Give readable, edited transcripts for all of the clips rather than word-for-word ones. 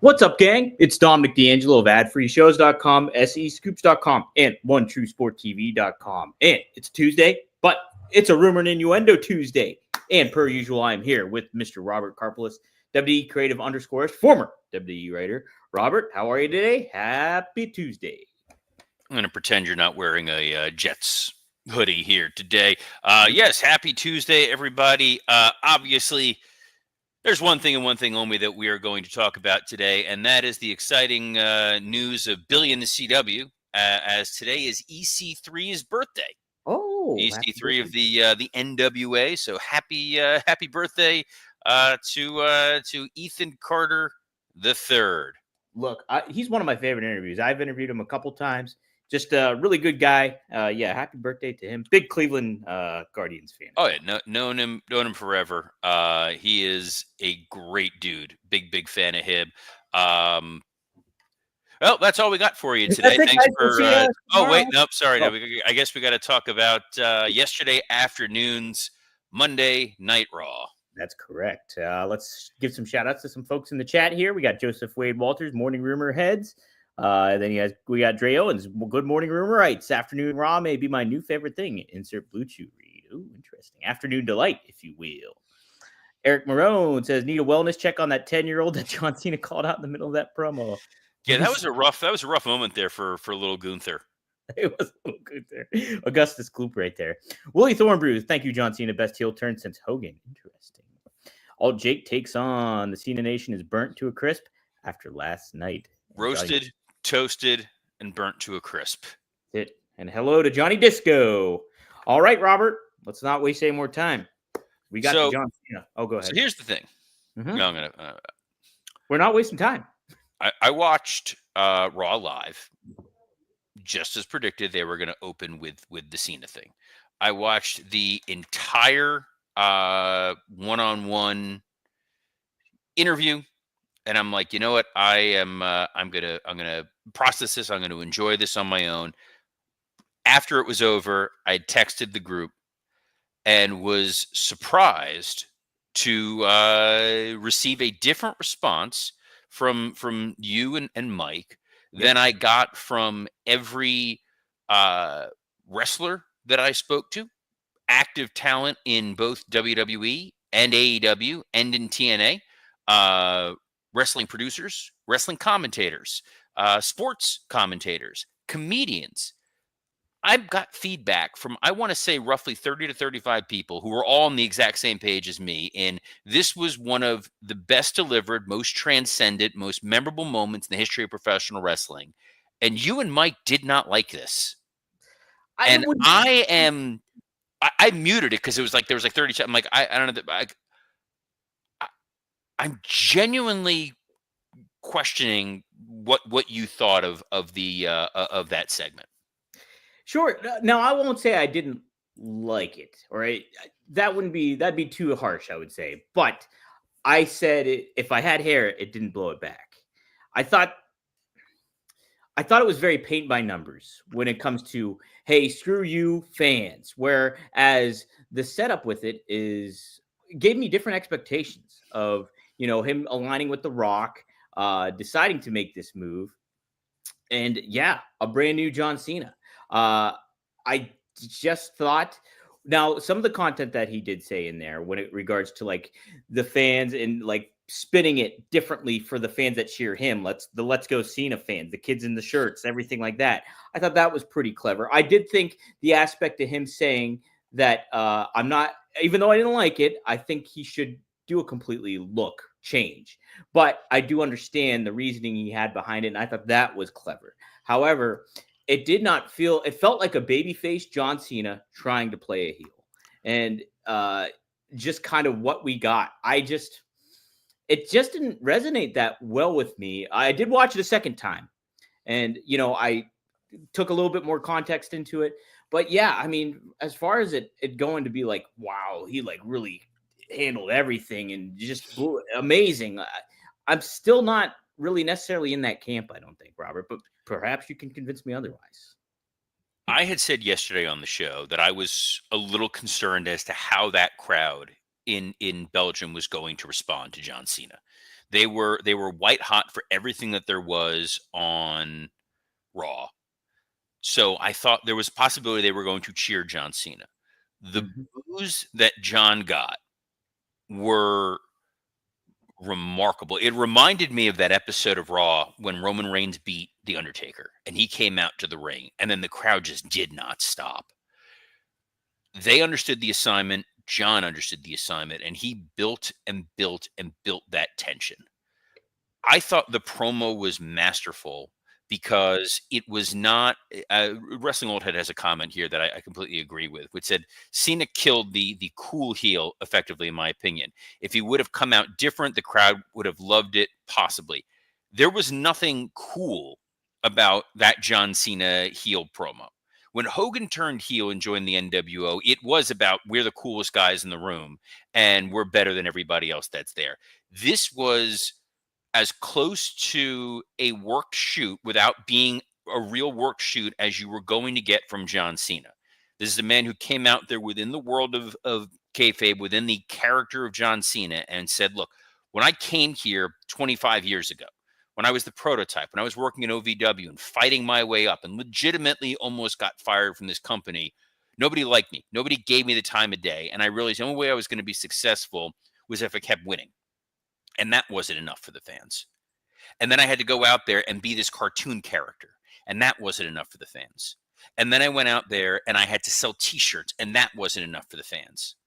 What's up, gang? It's Dominic D'Angelo of AdFreeShows.com, SEScoops.com, and OneTrueSportTV.com. And it's Tuesday, but it's a Rumor and Innuendo Tuesday. And per usual, I'm here with Mr. Robert Karpelis, WWE Creative _, former WWE writer. Robert, how are you today? Happy Tuesday. I'm going to pretend you're not wearing a Jets hoodie here today. Yes, happy Tuesday, everybody. Obviously, there's one thing and one thing only that we are going to talk about today, and that is the exciting news of Billy in the CW, as today is EC3's birthday. Oh, EC3 of the NWA. So happy birthday to Ethan Carter III. Look, he's one of my favorite interviews. I've interviewed him a couple times. Just a really good guy. Yeah, happy birthday to him. Big Cleveland Guardians fan. Oh yeah, known him forever. He is a great dude. Big fan of him. Well, that's all we got for you today. Thanks for. Oh wait, nope, sorry. No, I guess we got to talk about yesterday afternoon's Monday Night Raw. That's correct. Let's give some shout outs to some folks in the chat here. We got Joseph Wade Walters, Morning Rumor Heads. Then we got Dre Owens, Good Morning Rumorites. Afternoon Raw may be my new favorite thing. Insert Blue Chew read. Ooh, interesting. Afternoon Delight, if you will. Eric Marone says, need a wellness check on that 10-year-old that John Cena called out in the middle of that promo. Yeah, that was a rough moment there for little Gunther. It was a little good there. Augustus Gloop right there. Willie Thornbrew, thank you, John Cena. Best heel turn since Hogan. Interesting. Alt Jake takes on the Cena Nation is burnt to a crisp after last night. Roasted, toasted, and burnt to a crisp. It. And hello to Johnny Disco. All right, Robert. Let's not waste any more time. We got John Cena. Oh, go ahead. So here's the thing. Mm-hmm. No, we're not wasting time. I watched Raw live. Just as predicted, they were going to open with the Cena thing. I watched the entire one-on-one interview, and I'm like, you know what? I'm gonna process this. I'm gonna enjoy this on my own. After it was over, I texted the group and was surprised to receive a different response from you and Mike than I got from every wrestler that I spoke to, active talent in both WWE and AEW and in TNA, wrestling producers, wrestling commentators, sports commentators, comedians. I've got feedback from, I want to say, roughly 30 to 35 people who were all on the exact same page as me. And this was one of the best delivered, most transcendent, most memorable moments in the history of professional wrestling. And you and Mike did not like this. I muted it because it was like, there was like 30. I'm like, I don't know. I'm genuinely questioning what you thought of that segment. Sure. Now, I won't say I didn't like it, or that'd be too harsh, I would say. But I said if I had hair, it didn't blow it back. I thought it was very paint by numbers when it comes to, hey, screw you fans. Whereas the setup with it gave me different expectations of, him aligning with The Rock, deciding to make this move. And yeah, a brand new John Cena. I just thought, now some of the content that he did say in there when it regards to like the fans and like spinning it differently for the fans that cheer him, Let's Go Cena fans, the kids in the shirts, everything like that. I thought that was pretty clever. I did think the aspect of him saying that I'm not, even though I didn't like it, I think he should do a completely look change. But I do understand the reasoning he had behind it, and I thought that was clever. However, it did not feel, it felt like a babyface John Cena trying to play a heel. And just kind of what we got. It just didn't resonate that well with me. I did watch it a second time. And, I took a little bit more context into it. But yeah, I mean, as far as it going to be like, wow, he like really handled everything and just amazing. I'm still not really necessarily in that camp, I don't think, Robert, but perhaps you can convince me otherwise. I had said yesterday on the show that I was a little concerned as to how that crowd in Belgium was going to respond to John Cena. They were white hot for everything that there was on Raw. So I thought there was a possibility they were going to cheer John Cena. The Mhm. boos that John got were remarkable. It reminded me of that episode of Raw when Roman Reigns beat The Undertaker and he came out to the ring and then the crowd just did not stop. They understood the assignment. John understood the assignment and he built and built and built that tension. I thought the promo was masterful because it was not. Wrestling Old Head has a comment here that I completely agree with, which said Cena killed the cool heel effectively, in my opinion. If he would have come out different, the crowd would have loved it. Possibly, there was nothing cool about that John Cena heel promo. When Hogan turned heel and joined the NWO, it was about we're the coolest guys in the room and we're better than everybody else that's there. This was as close to a worked shoot without being a real worked shoot as you were going to get from John Cena. This is a man who came out there within the world of kayfabe, within the character of John Cena, and said, "Look, when I came here 25 years ago, when I was the prototype, when I was working in OVW and fighting my way up, and legitimately almost got fired from this company, nobody liked me. Nobody gave me the time of day, and I realized the only way I was going to be successful was if I kept winning." And that wasn't enough for the fans. And then I had to go out there and be this cartoon character. And that wasn't enough for the fans. And then I went out there and I had to sell t-shirts. And that wasn't enough for the fans.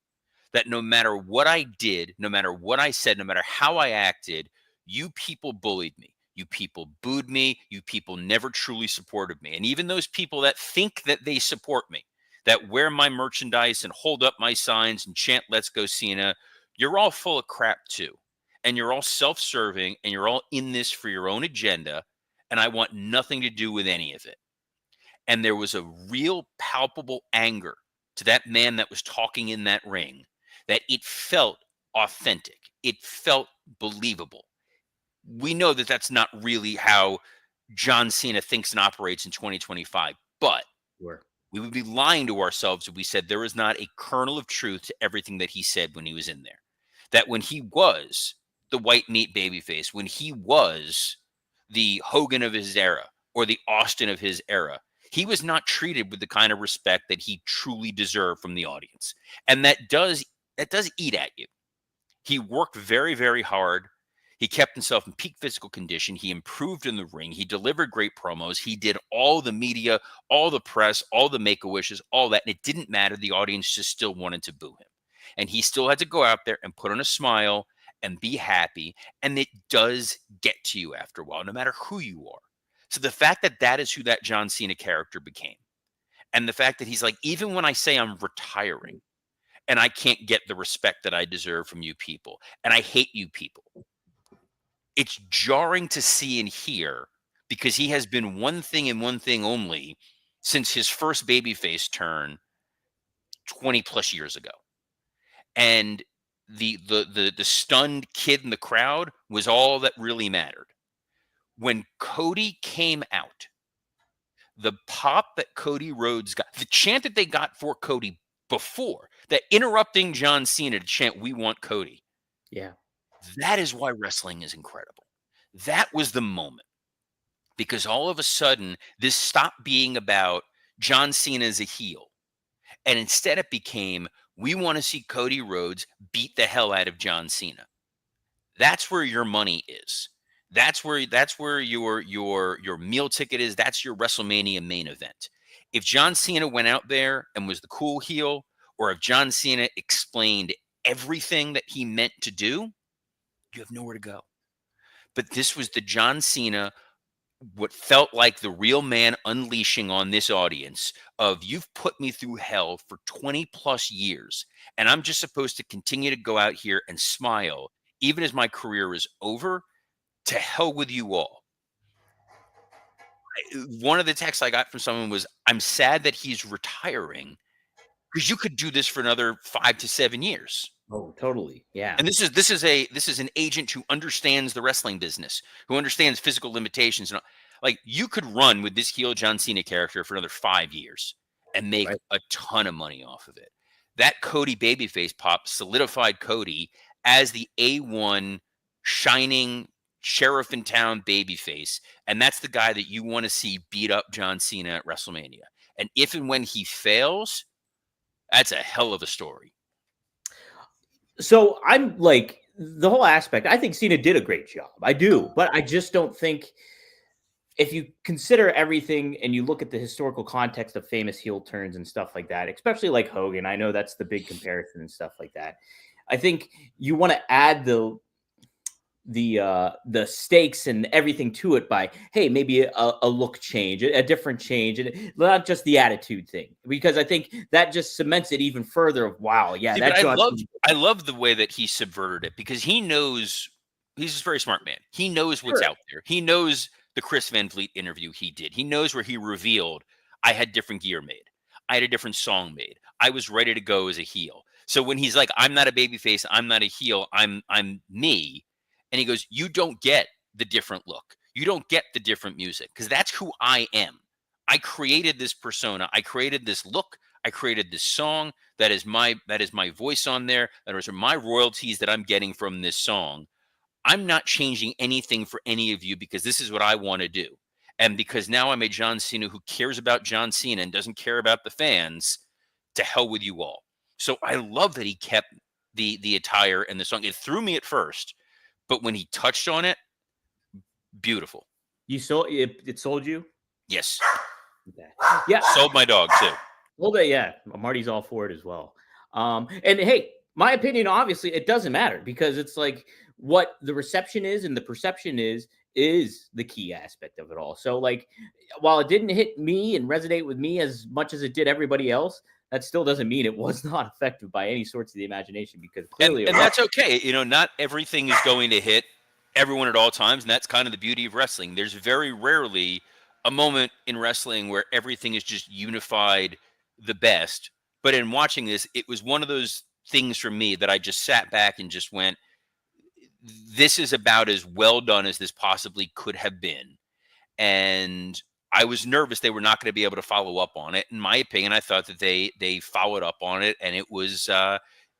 That no matter what I did, no matter what I said, no matter how I acted, you people bullied me. You people booed me. You people never truly supported me. And even those people that think that they support me, that wear my merchandise and hold up my signs and chant, "Let's go Cena," you're all full of crap too. And you're all self serving and you're all in this for your own agenda. And I want nothing to do with any of it. And there was a real palpable anger to that man that was talking in that ring, that it felt authentic. It felt believable. We know that that's not really how John Cena thinks and operates in 2025, but Sure. we would be lying to ourselves if we said there was not a kernel of truth to everything that he said when he was in there. That when he was the white meat babyface, when he was the Hogan of his era or the Austin of his era, he was not treated with the kind of respect that he truly deserved from the audience. And that does eat at you. He worked very, very hard. He kept himself in peak physical condition. He improved in the ring. He delivered great promos. He did all the media, all the press, all the make-a-wishes, all that. And it didn't matter. The audience just still wanted to boo him. And he still had to go out there and put on a smile and be happy. And it does get to you after a while, no matter who you are. So the fact that that is who that John Cena character became, and the fact that he's like, even when I say I'm retiring and I can't get the respect that I deserve from you people, and I hate you people, it's jarring to see and hear because he has been one thing and one thing only since his first babyface turn 20 plus years ago. And the stunned kid in the crowd was all that really mattered. When Cody came out, the pop that Cody Rhodes got, the chant that they got for Cody before, that interrupting John Cena to chant, "We want Cody," Yeah. that is why wrestling is incredible. That was the moment, because all of a sudden, this stopped being about John Cena as a heel. And instead, it became, we want to see Cody Rhodes beat the hell out of John Cena. That's where your money is. That's where your meal ticket is. That's your WrestleMania main event. If John Cena went out there and was the cool heel, or if John Cena explained everything that he meant to do, you have nowhere to go. But this was the John Cena, what felt like the real man unleashing on this audience of, you've put me through hell for 20 plus years, and I'm just supposed to continue to go out here and smile even as my career is over. To hell with you all. One of the texts I got from someone was, "I'm sad that he's retiring because you could do this for another 5 to 7 years." Oh, totally. Yeah. And this is an agent who understands the wrestling business, who understands physical limitations, and like, you could run with this heel John Cena character for another 5 years and make Right. a ton of money off of it. That Cody babyface pop solidified Cody as the A1 shining sheriff in town babyface, and that's the guy that you want to see beat up John Cena at WrestleMania. And if and when he fails, that's a hell of a story. So I'm like the whole aspect. I think Cena did a great job. I do, but I just don't think if you consider everything and you look at the historical context of famous heel turns and stuff like that, especially like Hogan, I know that's the big comparison and stuff like that. I think you want to add the stakes and everything to it by, hey, maybe a look change, a different change, and not just the attitude thing, because I think that just cements it even further of, wow, yeah. See, That but John I love the way that he subverted it, because he knows, he's a very smart man. He knows what's Sure. out there. He knows the Chris Van Vliet interview he did. He knows where he revealed, I had different gear made. I had a different song made. I was ready to go as a heel. So when he's like, I'm not a babyface, I'm not a heel, I'm me. And he goes, you don't get the different look. You don't get the different music, because that's who I am. I created this persona. I created this look. I created this song. That is my voice on there. Those are my royalties that I'm getting from this song. I'm not changing anything for any of you, because this is what I want to do. And because now I'm a John Cena who cares about John Cena and doesn't care about the fans, to hell with you all. So I love that he kept the attire and the song. It threw me at first, but when he touched on it, beautiful. You sold it. It sold you. Yes. Okay. Yeah. Sold my dog too. Well, yeah. Marty's all for it as well. And hey, my opinion, obviously, it doesn't matter, because it's like what the reception is and the perception is the key aspect of it all. So, like, while it didn't hit me and resonate with me as much as it did everybody else, that still doesn't mean it was not affected by any sorts of the imagination, because clearly, and that's okay. Not everything is going to hit everyone at all times, and that's kind of the beauty of wrestling. There's very rarely a moment in wrestling where everything is just unified the best. But in watching this, it was one of those things for me that I just sat back and just went, this is about as well done as this possibly could have been. And I was nervous they were not going to be able to follow up on it. In my opinion, I thought that they followed up on it, and it was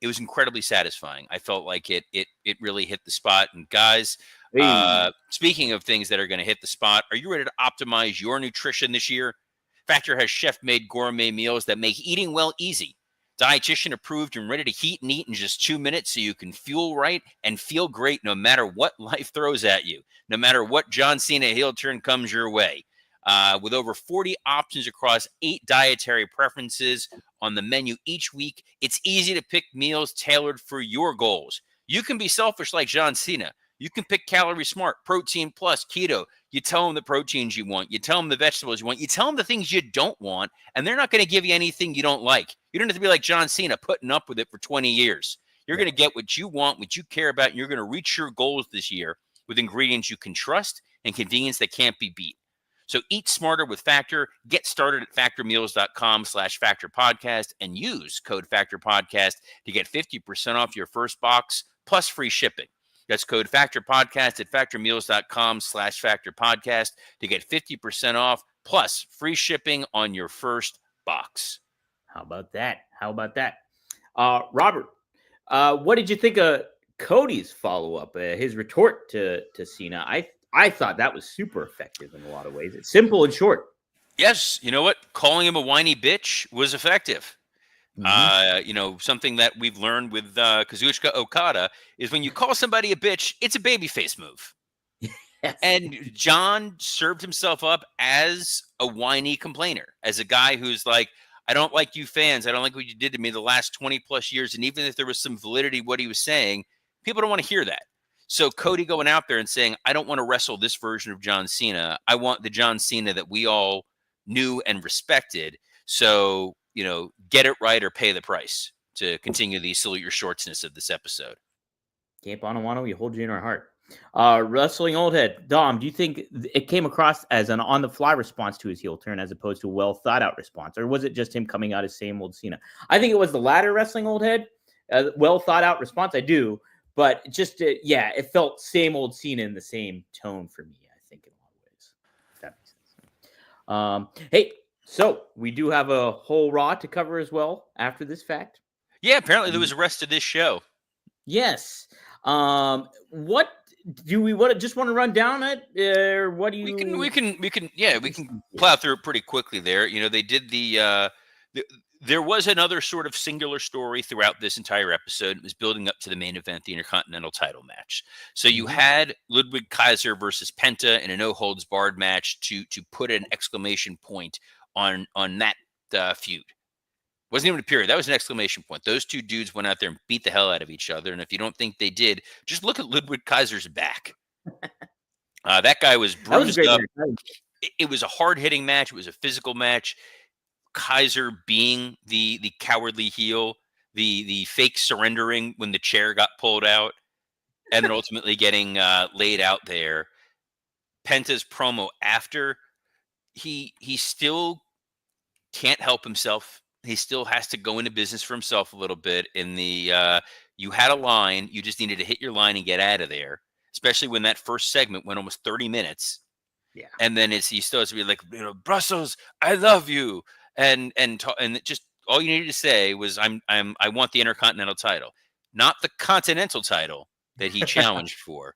incredibly satisfying. I felt like it really hit the spot. And guys, hey, speaking of things that are going to hit the spot, are you ready to optimize your nutrition this year? Factor has chef-made gourmet meals that make eating well easy. Dietitian approved and ready to heat and eat in just 2 minutes, so you can fuel right and feel great no matter what life throws at you, no matter what John Cena heel turn comes your way. With over 40 options across 8 dietary preferences on the menu each week, it's easy to pick meals tailored for your goals. You can be selfish like John Cena. You can pick Calorie Smart, Protein Plus, Keto. You tell them the proteins you want. You tell them the vegetables you want. You tell them the things you don't want, and they're not going to give you anything you don't like. You don't have to be like John Cena putting up with it for 20 years. You're going to get what you want, what you care about, and you're going to reach your goals this year with ingredients you can trust and convenience that can't be beat. So eat smarter with Factor. Get started at factormeals.com/factorpodcast and use code factorpodcast to get 50% off your first box plus free shipping. That's code factorpodcast at factormeals.com/factorpodcast to get 50% off plus free shipping on your first box. how about that? Robert, what did you think of Cody's follow-up, his retort to Cena? I thought that was super effective in a lot of ways. It's simple and short. Yes, you know what? Calling him a whiny bitch was effective. Something that we've learned with Kazuchika Okada is when you call somebody a bitch, it's a babyface move. Yes. And John served himself up as a whiny complainer, as a guy who's like, I don't like you fans. I don't like what you did to me the last 20 plus years. And even if there was some validity what he was saying, people don't want to hear that. So Cody going out there and saying, I don't want to wrestle this version of John Cena. I want the John Cena that we all knew and respected. So, get it right or pay the price, to continue the salute your shortsness of this episode. Camp Onawano, we hold you in our heart. Wrestling Old Head, Dom, do you think it came across as an on-the-fly response to his heel turn as opposed to a well-thought-out response? Or was it just him coming out as same old Cena? I think it was the latter, Wrestling Old Head. Well-thought-out response, I do. But just, it felt same old Cena in the same tone for me, I think, in a lot of ways. If that makes sense. Hey, so we do have a whole Raw to cover as well after this fact. Yeah, apparently there was a rest of this show. Yes. What do we want to just want to run down it, or what do We you? we can plow through it pretty quickly there. You know, they did the there was another sort of singular story throughout this entire episode. It was building up to the main event, the Intercontinental title match. So you Mhm. had Ludwig Kaiser versus Penta in a no holds barred match to put an exclamation point on that feud. Wasn't even a period. That was an exclamation point. Those two dudes went out there and beat the hell out of each other. And if you don't think they did, just look at Ludwig Kaiser's back. That guy was That was a bruised great up. match. It was a hard hitting match. It was a physical match. Kaiser being the cowardly heel, the fake surrendering when the chair got pulled out, and then ultimately getting laid out there. Penta's promo after he still can't help himself. He still has to go into business for himself a little bit. In the you had a line, you just needed to hit your line and get out of there. Especially when that first segment went almost 30 minutes. Yeah. And then he still has to be like, you know, Brussels, I love you, and just all you needed to say was, I want the Intercontinental title, not the Continental title that he challenged for.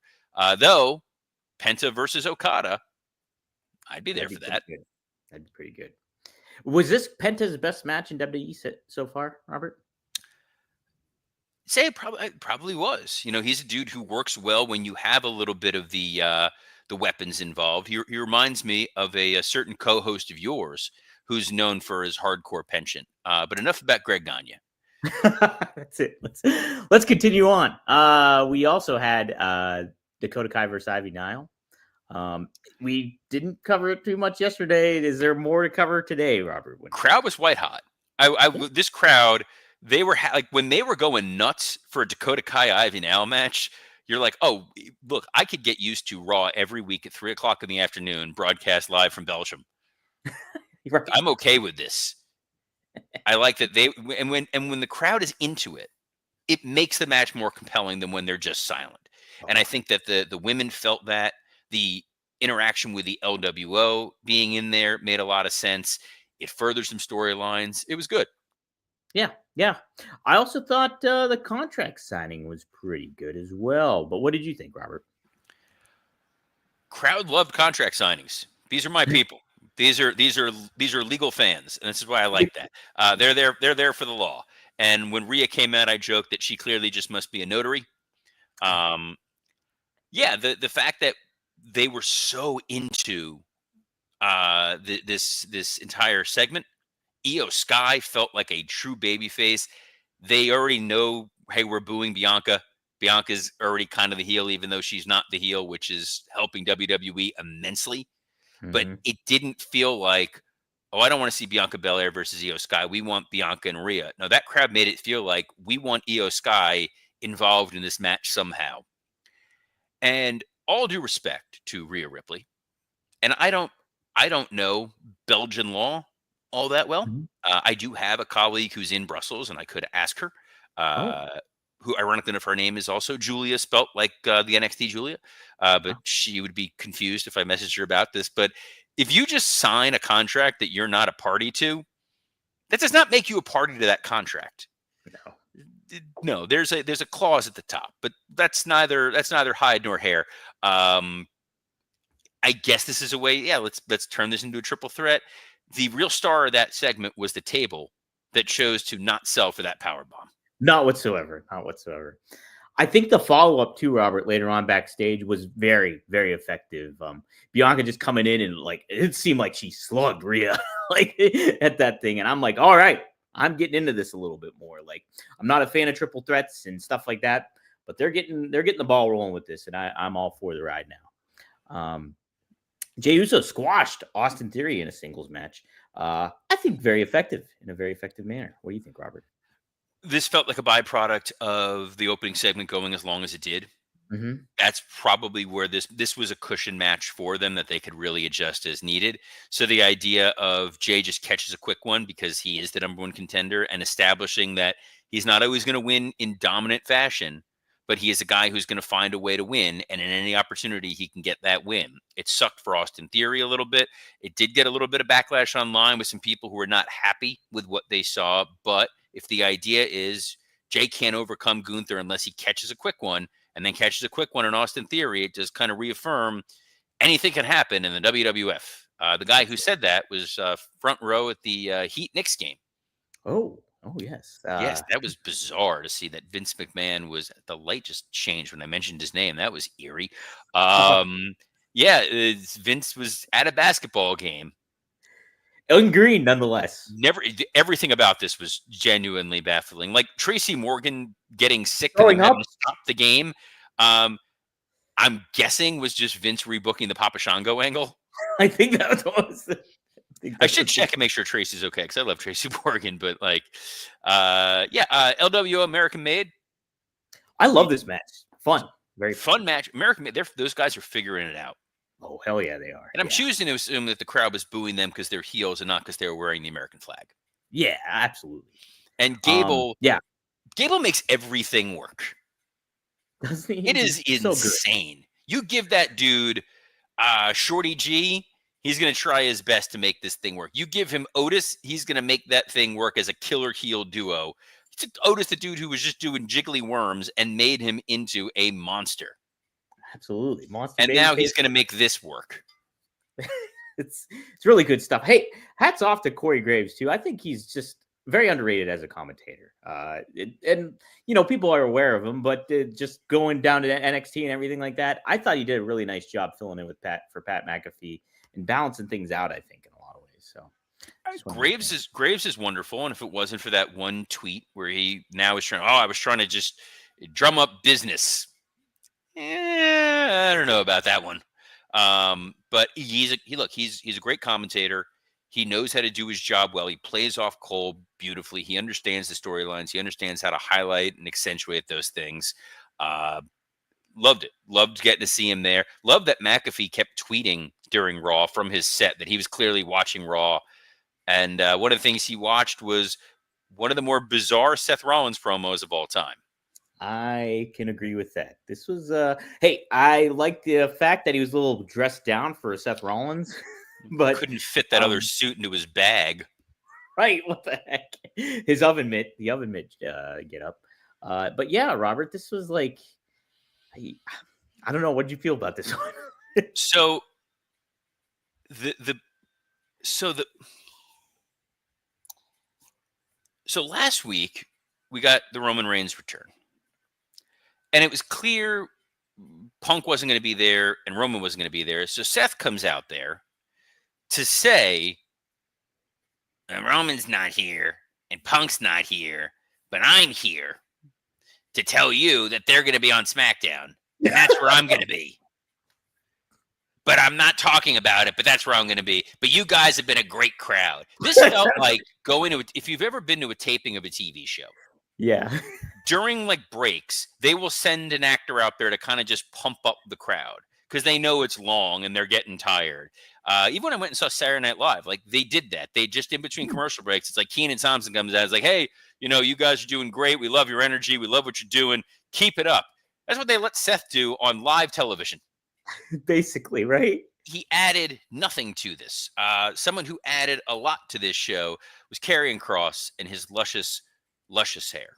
Though Penta versus Okada, I'd be there That'd be for pretty that. good. That'd be pretty good. Was this Penta's best match in WWE so far, Robert? Say it probably was. You know, he's a dude who works well when you have a little bit of the weapons involved. He reminds me of a certain co-host of yours who's known for his hardcore penchant. But enough about Greg Gagne. That's it. Let's continue on. We also had Dakota Kai versus Ivy Nile. We didn't cover it too much yesterday. Is there more to cover today, Robert? Crowd was white hot. This crowd, they were like when they were going nuts for a Dakota Kai Ivy Nile match. You're like, oh, look, I could get used to Raw every week at 3:00 in the afternoon, broadcast live from Belgium. Right. I'm okay with this. I like that when the crowd is into it, it makes the match more compelling than when they're just silent. And I think that the women felt that the interaction with the LWO being in there made a lot of sense. It furthered some storylines. It was good. Yeah, yeah. I also thought the contract signing was pretty good as well. But what did you think, Robert? Crowd loved contract signings. These are my people. These are legal fans, and this is why I like that. They're there for the law. And when Rhea came out, I joked that she clearly just must be a notary. Yeah, the fact that they were so into this entire segment, Io Sky felt like a true babyface. They already know, hey, we're booing Bianca. Bianca's already kind of the heel, even though she's not the heel, which is helping WWE immensely. But Mm-hmm. it didn't feel like, oh, I don't want to see Bianca Belair versus Io Sky. We want Bianca and Rhea. No, that crowd made it feel like we want Io Sky involved in this match somehow. And all due respect to Rhea Ripley, and I don't know Belgian law all that well. Mm-hmm. I do have a colleague who's in Brussels, and I could ask her. Oh, Who, ironically enough, her name is also Julia, spelt like the NXT Julia. But wow. she would be confused if I messaged her about this. But if you just sign a contract that you're not a party to, that does not make you a party to that contract. No. No, there's a clause at the top, but that's neither hide nor hair. I guess this is a way. Yeah, let's turn this into a triple threat. The real star of that segment was the table that chose to not sell for that power bomb. Not whatsoever. Not whatsoever. I think the follow up to Robert later on backstage was very, very effective. Bianca just coming in and like it seemed like she slugged Rhea like at that thing, and I'm like, all right, I'm getting into this a little bit more. Like I'm not a fan of triple threats and stuff like that, but they're getting the ball rolling with this, and I'm all for the ride now. Jey Uso squashed Austin Theory in a singles match. I think very effective in a very effective manner. What do you think, Robert? This felt like a byproduct of the opening segment going as long as it did. Mm-hmm. That's probably where this was a cushion match for them that they could really adjust as needed. So the idea of Jay just catches a quick one because he is the number one contender and establishing that he's not always going to win in dominant fashion, but he is a guy who's going to find a way to win. And in any opportunity, he can get that win. It sucked for Austin Theory a little bit. It did get a little bit of backlash online with some people who were not happy with what they saw. But if the idea is Jay can't overcome Gunther unless he catches a quick one, and then catches a quick one in Austin Theory, it just kind of reaffirmed anything can happen in the WWF. The guy who said that was front row at the Heat Knicks game. Oh yes. Yes, that was bizarre to see that Vince McMahon was. The light just changed when I mentioned his name. That was eerie. Yeah, Vince was at a basketball game. Green, nonetheless. Everything about this was genuinely baffling. Like Tracy Morgan getting sick and Growing then having up, to stop the game. I'm guessing was just Vince rebooking the Papa Shango angle. I think that was. I should check and make sure Tracy's okay because I love Tracy Morgan. But like, LWO American Made. I love this match. Fun, very fun match. American Made. Those guys are figuring it out. Oh hell yeah, they are. And I'm choosing to assume that the crowd was booing them because they're heels and not because they were wearing the American flag. Yeah, absolutely. And Gable, Gable makes everything work. Doesn't he? It is insane. So you give that dude Shorty G, he's going to try his best to make this thing work. You give him Otis, he's going to make that thing work as a killer heel duo. He took Otis, the dude who was just doing jiggly worms, and made him into a monster. Absolutely. Monster. And now he's going to make this work. It's really good stuff. Hey, hats off to Corey Graves, too. I think he's just very underrated as a commentator. And, you know, people are aware of him, but just going down to NXT and everything like that, I thought he did a really nice job filling in with Pat McAfee and balancing things out, I think, in a lot of ways. So Graves is wonderful. And if it wasn't for that one tweet where he now is trying, I was trying to just drum up business. I don't know about that one. But he's a great commentator. He knows how to do his job well. He plays off Cole beautifully. He understands the storylines. He understands how to highlight and accentuate those things. Loved it. Loved getting to see him there. Loved that McAfee kept tweeting during Raw from his set that he was clearly watching Raw. And one of the things he watched was one of the more bizarre Seth Rollins promos of all time. I can agree with that. This was hey, I like the fact that he was a little dressed down for Seth Rollins, but couldn't fit that other suit into his bag. Right? What the heck? His oven mitt get up. But yeah, Robert, this was like, I don't know. What did you feel about this one? So last week we got the Roman Reigns return. And it was clear Punk wasn't going to be there and Roman wasn't going to be there. So Seth comes out there to say, Roman's not here and Punk's not here, but I'm here to tell you that they're going to be on SmackDown. And that's where I'm going to be. But I'm not talking about it, but that's where I'm going to be. But you guys have been a great crowd. This felt like going to, if you've ever been to a taping of a TV show. Yeah. During like breaks, they will send an actor out there to kind of just pump up the crowd because they know it's long and they're getting tired. Even when I went and saw Saturday Night Live, like they did that. They just in between commercial breaks, it's like Kenan Thompson comes out. It's like, hey, you guys are doing great. We love your energy. We love what you're doing. Keep it up. That's what they let Seth do on live television. Basically, right? He added nothing to this. Someone who added a lot to this show was Karrion Kross and his luscious hair.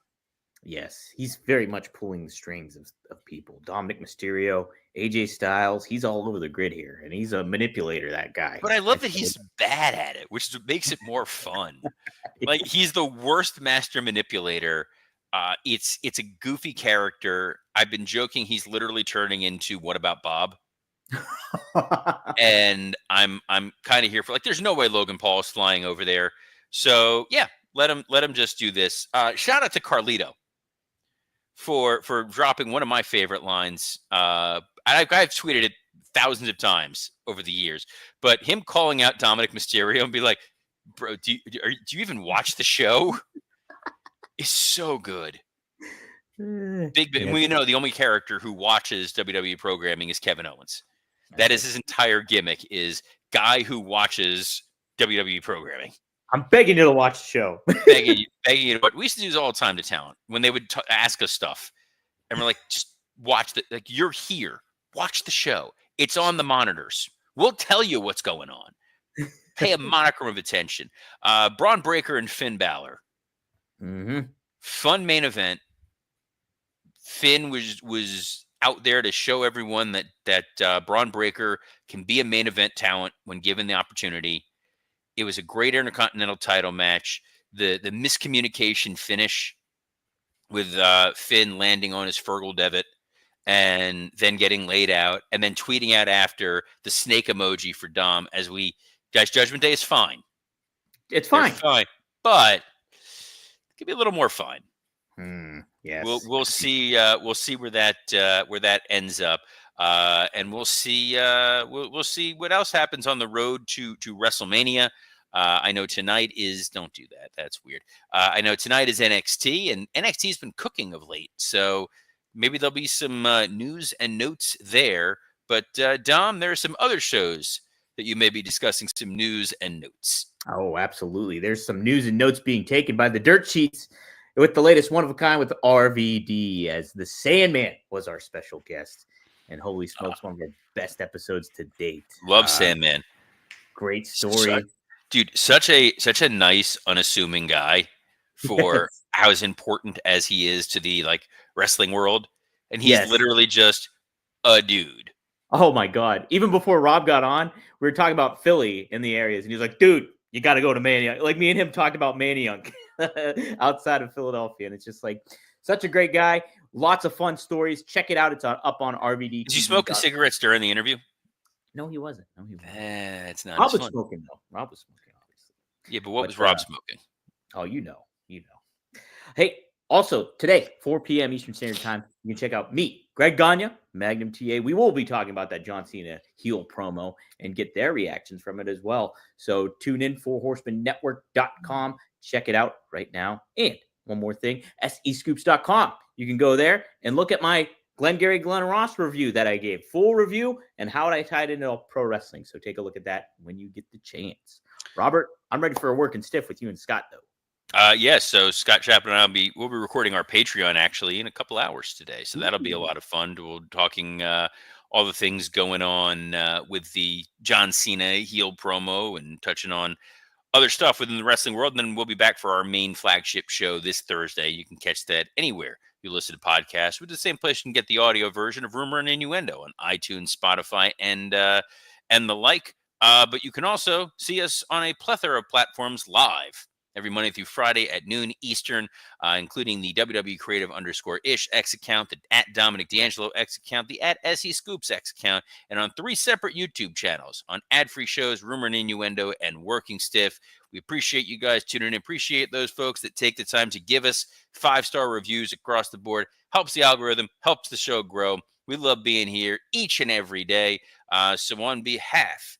Yes, he's very much pulling the strings of people. Dominic Mysterio, AJ Styles, he's all over the grid here, and he's a manipulator, that guy. But I love that he's bad at it, which makes it more fun. Like, he's the worst master manipulator. It's a goofy character. I've been joking he's literally turning into What About Bob? And I'm kind of here for, like, there's no way Logan Paul is flying over there. So, yeah, let him just do this. Shout out to Carlito for dropping one of my favorite lines. I've tweeted it thousands of times over the years, but him calling out Dominic Mysterio and be like, bro, do you even watch the show? Is so good. Big, yeah. We know the only character who watches WWE programming is Kevin Owens. That is his entire gimmick, is guy who watches WWE programming. I'm begging you to watch the show. begging you to. We used to do this all the time to talent when they would ask us stuff, and we're like, just watch the. Like, you're here. Watch the show. It's on the monitors. We'll tell you what's going on. Pay a modicum of attention. Braun Breaker and Finn Balor. Mm-hmm. Fun main event. Finn was out there to show everyone that Braun Breaker can be a main event talent when given the opportunity. It was a great Intercontinental title match. The miscommunication finish with Finn landing on his Fergal Devitt and then getting laid out and then tweeting out after the snake emoji for Dom as we guys, Judgment Day is fine. It's They're fine. fine, but it could be a little more fine. Yes, We'll see where that ends up, and we'll see what else happens on the road to WrestleMania. I know tonight is don't do that. That's weird. I know tonight is NXT, and NXT's been cooking of late, so maybe there'll be some news and notes there. But Dom, there are some other shows that you may be discussing some news and notes. Oh, absolutely. There's some news and notes being taken by the Dirt Sheets with the latest one of a kind with RVD, as the Sandman was our special guest. And holy smokes, one of our best episodes to date. Love Sandman. Great story. Such a nice, unassuming guy for as important as he is to the wrestling world. And he's literally just a dude. Oh my God. Even before Rob got on, we were talking about Philly in the areas, and he was like, dude, you got to go to Manayunk. Like, me and him talked about Manayunk outside of Philadelphia. And it's just like such a great guy. Lots of fun stories. Check it out. It's up on RVD. Did you smoke cigarettes during the interview? No, he wasn't. It's not. Rob was smoking, though. Rob was smoking, obviously. Yeah, but what was Rob smoking? Oh, you know. Hey, also today, 4 p.m. Eastern Standard Time, you can check out me, Greg Gagne, Magnum TA. We will be talking about that John Cena heel promo and get their reactions from it as well. So tune in, 4horsemanetwork.com. Check it out right now. And one more thing, SEScoops.com. You can go there and look at my Glengarry Glen Ross review that I gave. Full review and how I tied into pro wrestling. So take a look at that when you get the chance. Robert, I'm ready for a working stiff with you and Scott, though. Yes. So Scott Chapman and we'll be recording our Patreon actually in a couple hours today. So that'll be a lot of fun. We'll talking all the things going on with the John Cena heel promo and touching on other stuff within the wrestling world. And then we'll be back for our main flagship show this Thursday. You can catch that anywhere you listen to podcasts, with the same place you can get the audio version of Rumor and Innuendo on iTunes, Spotify, and the like. But you can also see us on a plethora of platforms live every Monday through Friday at noon Eastern, including the WWE Creative _ish X account, the @Dominic D'Angelo X account, the @SE Scoops X account, and on 3 separate YouTube channels on ad-free shows, Rumor and Innuendo, and Working Stiff. We appreciate you guys tuning in. Appreciate those folks that take the time to give us 5-star reviews across the board. Helps the algorithm, helps the show grow. We love being here each and every day. So on behalf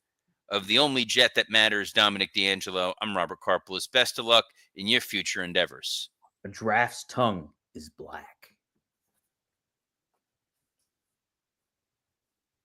of the only jet that matters, Dominic D'Angelo, I'm Robert Karpolis. Best of luck in your future endeavors. A giraffe's tongue is black.